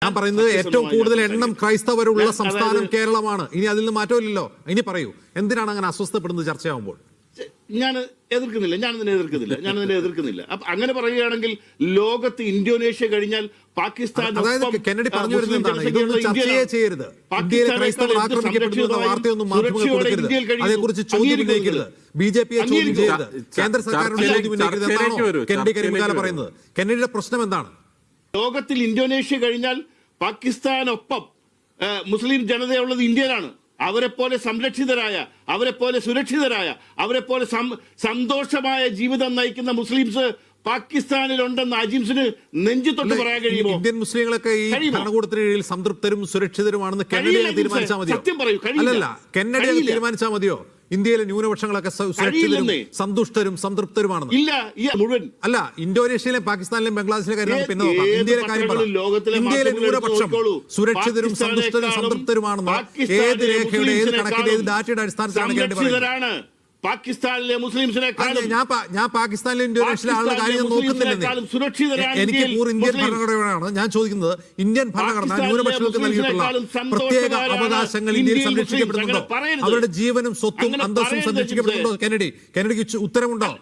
ഞാൻ പറയുന്നത് ഏറ്റവും കൂടുതൽ എണ്ണം ക്രൈസ്തവരുള്ള സംസ്ഥാനം കേരളമാണ്. ഇനി അതിൽ നിന്ന് മാറ്റമില്ലല്ലോ. ഇനി പറയൂ, എന്തിനാണ് അങ്ങനെ അസ്വസ്ഥപ്പെടുന്നത് ചർച്ചയാവുമ്പോൾ? ഞാൻ ഇതിനെ എതിർക്കുന്നില്ല. അപ്പൊ അങ്ങനെ പറയുകയാണെങ്കിൽ ലോകത്ത് ഇന്തോനേഷ്യ കഴിഞ്ഞാൽ പാകിസ്ഥാൻ, കെന്നഡി പറഞ്ഞു വരുന്നത് എന്താണ്? ഇതൊന്നും ചർച്ചയെ ചെയ്യരുത്. ഇന്ത്യയിലെ ക്രൈസ്തവർ ആക്രമിക്കപ്പെടുന്ന വാർത്തയൊന്നും മാധ്യമങ്ങൾ കൊടുക്കരുത്. അതേക്കുറിച്ച് ചോദ്യം ഉന്നയിക്കരുത്. ബിജെപിയെ ചോദ്യം ചെയ്യരുത്. കേന്ദ്ര സർക്കാരിന്റെ ചോദ്യം ഉന്നയിക്കരുത് എന്നാണോ കെന്നഡി കരിമികാല പറയുന്നത്? കെന്നഡിയുടെ പ്രശ്നം എന്താണ്? ലോകത്തിൽ ഇന്തോനേഷ്യ കഴിഞ്ഞാൽ പാകിസ്ഥാനൊപ്പം മുസ്ലിം ജനതയുള്ളത് ഇന്ത്യയിലാണ്. അവരെ പോലെ സംരക്ഷിതരായ, അവരെ പോലെ സുരക്ഷിതരായ, അവരെ പോലെ സന്തോഷമായ ജീവിതം നയിക്കുന്ന മുസ്ലിംസ് പാകിസ്ഥാനിലുണ്ടെന്ന് അജിംസിന് നെഞ്ചിത്തൊട്ട് പറയാൻ കഴിയുമോ? ഇന്ത്യൻ മുസ്ലിങ്ങളൊക്കെ ഈ ഭരണകൂടത്തിന് കീഴിൽ സംതൃപ്തരും സുരക്ഷിതരുമാണെന്ന് കെന്നഡി തീരുമാനിച്ചാൽ മതിയോ? സത്യം പറയൂ, അല്ലല്ല, കെന്നഡി തീരുമാനിച്ചാൽ മതിയോ ഇന്ത്യയിലെ ന്യൂനപക്ഷങ്ങളൊക്കെ സുരക്ഷിതരും സന്തുഷ്ടരും സംതൃപ്തരുമാണെന്ന്? ഇല്ല, മുഴുവൻ അല്ല. ഇന്തോനേഷ്യയിലെയും പാകിസ്ഥാനിലെയും ബംഗ്ലാദേശിലെ കാര്യം പിന്നെ നോക്കാം. ഇന്ത്യയിലെ കാര്യം പറയാം. ഇന്ത്യയിലെ ന്യൂനപക്ഷം സുരക്ഷിതരും സന്തുഷ്ടരും സംതൃപ്തരുമാണെന്ന് ഏത് രേഖയുടെ, ഏത് കണക്കിന്റെ, ഏത് ഡാറ്റയുടെ അടിസ്ഥാനത്തിലാണ് കെന്നഡി പറയുന്നത്? പാകിസ്ഥാനിലെ മുസ്ലിംസിനെ ഞാൻ പാകിസ്ഥാനിലെ ഇന്തോനേഷ്യയിലെ ആളുടെ കാര്യം നോക്കുന്നില്ലെന്നേ. എനിക്ക് ഇന്ത്യൻ ഭരണഘടനയാണ് ഞാൻ ചോദിക്കുന്നത്. ഇന്ത്യൻ ഭരണഘടന ന്യൂനപക്ഷങ്ങൾക്ക് നൽകിയിട്ടുള്ള പ്രത്യേക അവകാശങ്ങൾ ഇന്ത്യയിൽ സംരക്ഷിക്കപ്പെടുന്നുണ്ടോ? അവരുടെ ജീവനും സ്വത്തും അന്തസ്സും സംരക്ഷിക്കപ്പെടുന്നുണ്ടോ? കെന്നഡിക്ക് ഉത്തരമുണ്ടോ?